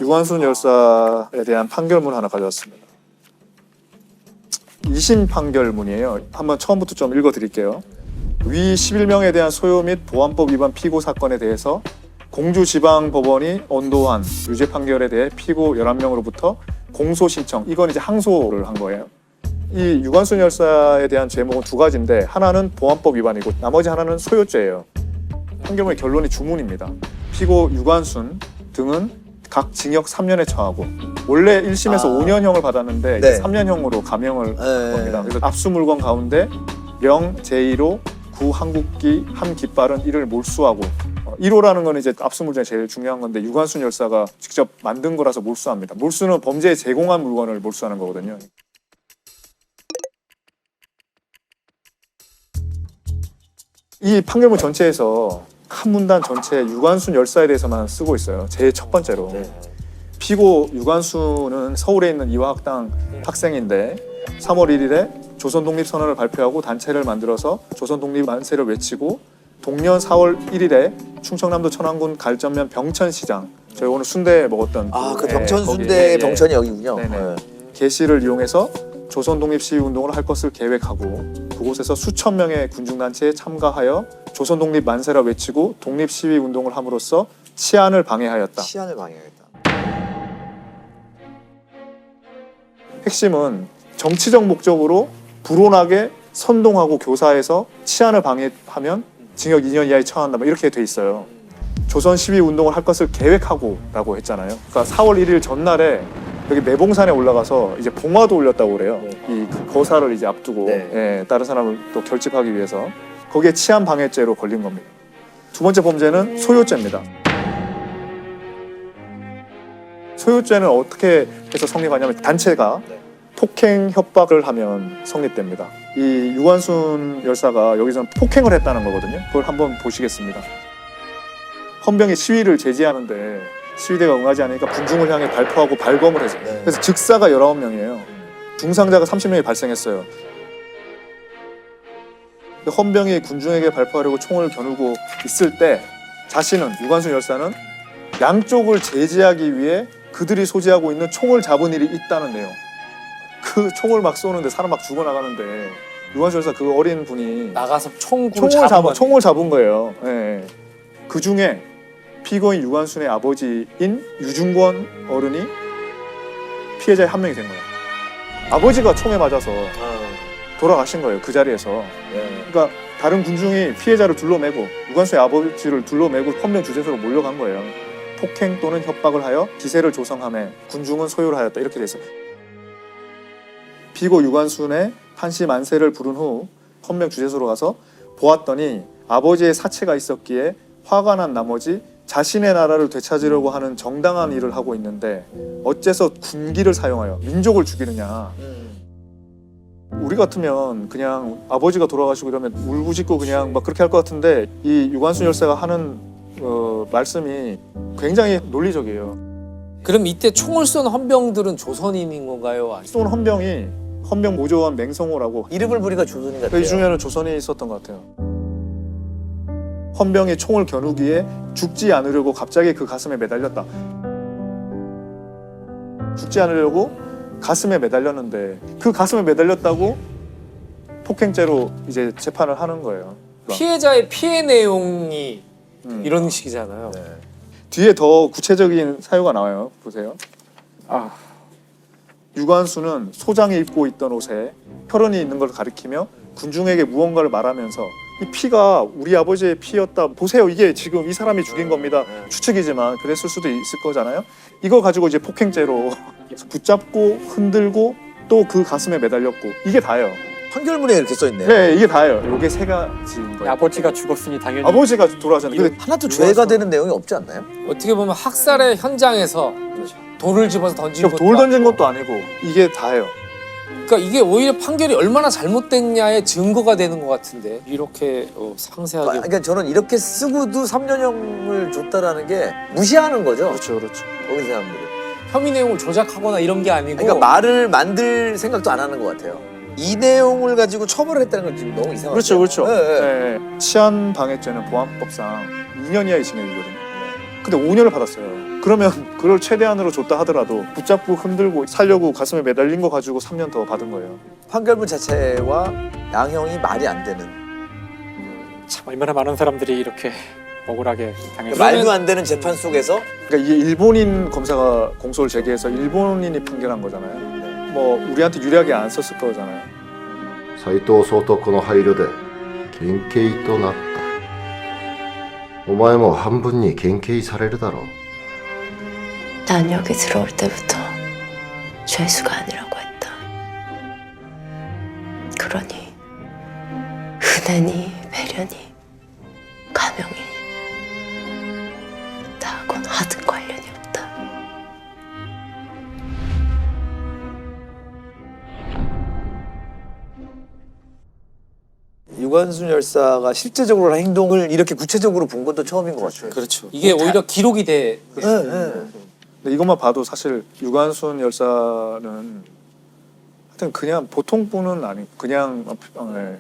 유관순 열사에 대한 판결문 하나 가져왔습니다. 2심 판결문이에요. 한번 처음부터 좀 읽어드릴게요. 위 11명에 대한 소요 및 보안법 위반 피고 사건에 대해서 공주지방법원이 언도한 유죄 판결에 대해 피고 11명으로부터 공소 신청, 이건 이제 항소를 한 거예요. 이 유관순 열사에 대한 죄목은 두 가지인데 하나는 보안법 위반이고 나머지 하나는 소요죄예요. 판결문의 결론이 주문입니다. 피고 유관순 등은 각 징역 3년에 처하고 원래 1심에서 5년형을 받았는데 네. 3년형으로 감형을 한 겁니다. 그래서 압수 물건 가운데 명, 제1호, 구 한국기, 한 깃발은 이를 몰수하고 1호라는 건 이제 압수 물건이 제일 중요한 건데 유관순 열사가 직접 만든 거라서 몰수합니다. 몰수는 범죄에 제공한 물건을 몰수하는 거거든요. 이 판결문 전체에서 한 문단 전체에 유관순 열사에 대해서만 쓰고 있어요. 제일 첫 번째로. 피고 유관순은 서울에 있는 이화학당 학생인데 3월 1일에 조선독립선언을 발표하고 단체를 만들어서 조선독립 만세를 외치고 동년 4월 1일에 충청남도 천안군 갈전면 병천시장, 저희 오늘 순대 먹었던 그 병천 순대의 병천이 여기군요. 게시를 이용해서 조선독립시위운동을 할 것을 계획하고 그곳에서 수천 명의 군중단체에 참가하여 조선독립 만세라 외치고 독립시위운동을 함으로써 치안을 방해하였다. 치안을 방해하겠다. 핵심은 정치적 목적으로 불온하게 선동하고 교사해서 치안을 방해하면 징역 2년 이하에 처한다, 이렇게 돼 있어요. 조선 시위 운동을 할 것을 계획하고라고 했잖아요. 그러니까 4월 1일 전날에 여기 매봉산에 올라가서 이제 봉화도 올렸다고 그래요. 이 거사를 이제 앞두고 다른 사람을 또 결집하기 위해서 거기에 치안 방해죄로 걸린 겁니다. 두 번째 범죄는 소요죄입니다. 소요죄는 어떻게 해서 성립하냐면 단체가 폭행 협박을 하면 성립됩니다. 이 유관순 열사가 여기서는 폭행을 했다는 거거든요. 그걸 한번 보시겠습니다. 헌병이 시위를 제지하는데 시위대가 응하지 않으니까 군중을 향해 발포하고 발검을 해서 그래서 즉사가 19명이에요. 중상자가 30명이 발생했어요. 헌병이 군중에게 발포하려고 총을 겨누고 있을 때 자신은, 유관순 열사는 양쪽을 제지하기 위해 그들이 소지하고 있는 총을 잡은 일이 있다는 내용. 그 총을 막 쏘는데 사람 막 죽어나가는데 유관순 열사 그 어린 분이 나가서 총을 잡은 거예요. 그 중에 피고인 유관순의 아버지인 유중권 어른이 피해자의 한 명이 된 거예요. 아버지가 총에 맞아서 돌아가신 거예요. 그 자리에서. 그러니까 다른 군중이 피해자를 둘러매고 유관순의 아버지를 둘러매고 헌병 주재소로 몰려간 거예요. 폭행 또는 협박을 하여 기세를 조성하며 군중은 소요를 하였다, 이렇게 돼 있어요. 피고 유관순의 한시 만세를 부른 후 헌병 주재소로 가서 보았더니 아버지의 사체가 있었기에 화가 난 나머지 자신의 나라를 되찾으려고 하는 정당한 일을 하고 있는데 어째서 군기를 사용하여 민족을 죽이느냐. 우리 같으면 그냥 아버지가 돌아가시고 이러면 울부짖고 그냥 막 그렇게 할 것 같은데 이 유관순 열사가 하는 말씀이 굉장히 논리적이에요. 그럼 이때 총을 쏜 헌병들은 조선인인 건가요? 쏜 헌병이 헌병 모조원 맹성호라고, 이름을 부리가 조선인 같아요. 이 중에는 조선이 있었던 것 같아요. 헌병이 총을 겨누기에 죽지 않으려고 갑자기 그 가슴에 매달렸다. 죽지 않으려고 가슴에 매달렸는데 그 가슴에 매달렸다고 폭행죄로 이제 재판을 하는 거예요. 피해자의 피해 내용이 이런 식이잖아요. 뒤에 더 구체적인 사유가 나와요. 보세요. 유관순은 소장이 입고 있던 옷에 혈흔이 있는 걸 가리키며 군중에게 무언가를 말하면서 이 피가 우리 아버지의 피였다. 보세요. 이게 지금 이 사람이 죽인 겁니다. 추측이지만 그랬을 수도 있을 거잖아요. 이거 가지고 이제 폭행죄로 붙잡고 흔들고 또 그 가슴에 매달렸고, 이게 다예요. 판결문에 이렇게 써있네요. 네, 이게 다예요. 이게 세 가지인 거예요. 아버지가 죽었으니 당연히 아버지가 돌아가셨는데 근데 하나도 죄가 되는 내용이 없지 않나요? 어떻게 보면 학살의 현장에서 돌을 집어서 던진 것도 돌 던진 아니고. 것도 아니고 이게 다예요. 그러니까 이게 오히려 판결이 얼마나 잘못됐냐의 증거가 되는 것 같은데 이렇게 상세하게. 그러니까 저는 이렇게 쓰고도 3년형을 줬다라는 게 무시하는 거죠. 그렇죠, 그렇죠. 거기 사람들이. 혐의 내용을 조작하거나 이런 게 아니고. 그러니까 말을 만들 생각도 안 하는 것 같아요. 이 내용을 가지고 처벌을 했다는 건 지금 너무 이상하죠. 그렇죠, 그렇죠. 네, 네. 네. 치안 방해죄는 보안법상 2년 이하의 징역이거든요. 근데 5년을 받았어요. 그러면 그걸 최대한으로 줬다 하더라도 붙잡고 흔들고 살려고 가슴에 매달린 거 가지고 3년 더 받은 거예요. 판결문 자체와 양형이 말이 안 되는 참 얼마나 많은 사람들이 이렇게 억울하게 당했어요. 말도 안 되는 재판 속에서 그러니까 이게 일본인 검사가 공소를 제기해서 일본인이 판결한 거잖아요. 뭐 우리한테 유리하게 안 썼을 거잖아요. 斎藤総督の配慮で減刑となった。お前も半分に減刑されるだろう。 난 여기 들어올 때부터 죄수가 아니라고 했다. 그러니 은혜니 배려니 가명이니 나하고는 하등 관련이 없다. 유관순 열사가 실제적으로 한 행동을 이렇게 구체적으로 본 것도 처음인 것 같아요. 그렇죠. 이게 오히려 기록이 돼. 네, 네. 근데 이것만 봐도 사실 유관순 열사는 하여튼 그냥 보통 분은 아니 그냥 네.